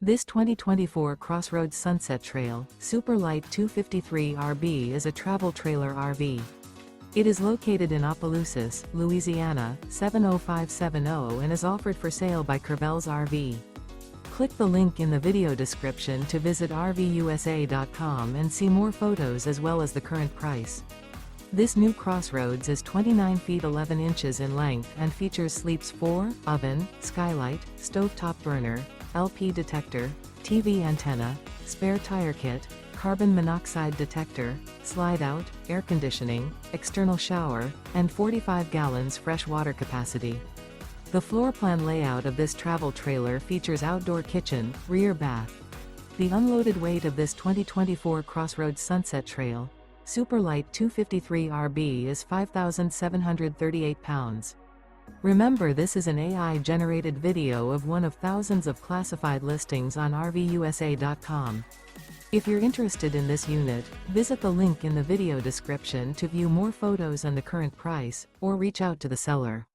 This 2024 CrossRoads Sunset Trail Super Lite 253 RB is a travel trailer RV. It is located in Opelousas, Louisiana, 70570 and is offered for sale by Courvelle's RV. Click the link in the video description to visit RVUSA.com and see more photos as well as the current price. This new CrossRoads is 29 feet 11 inches in length and features sleeps 4, oven, skylight, stovetop burner, LP detector, TV antenna, spare tire kit, carbon monoxide detector, slide-out, air conditioning, external shower, and 45 gallons fresh water capacity. The floor plan layout of this travel trailer features outdoor kitchen, rear bath. The unloaded weight of this 2024 CrossRoads Sunset Trail Super Lite 253 RB is 5,738 pounds. Remember, this is an AI-generated video of one of thousands of classified listings on RVUSA.com. If you're interested in this unit, visit the link in the video description to view more photos and the current price, or reach out to the seller.